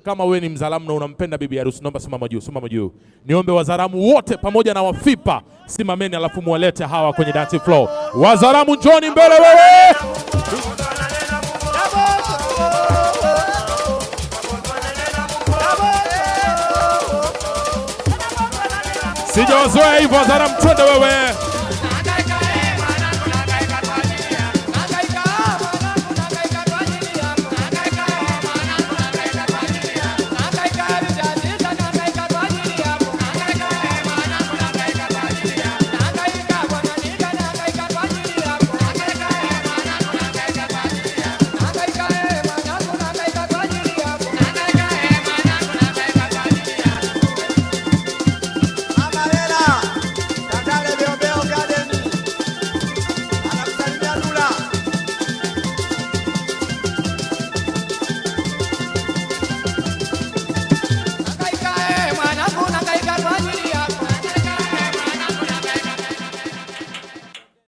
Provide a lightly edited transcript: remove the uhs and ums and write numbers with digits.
kama wewe ni Mzaramo na unampenda bibi harusi, naomba simama juu, simama juu. Niombe Wazaramo wote pamoja na Wafipa simameni, alafu muwalete hawa kwenye dance floor. Wazaramo njoni mbele wewe. Sijawazoea hivyo Wazaramo, twende wewe.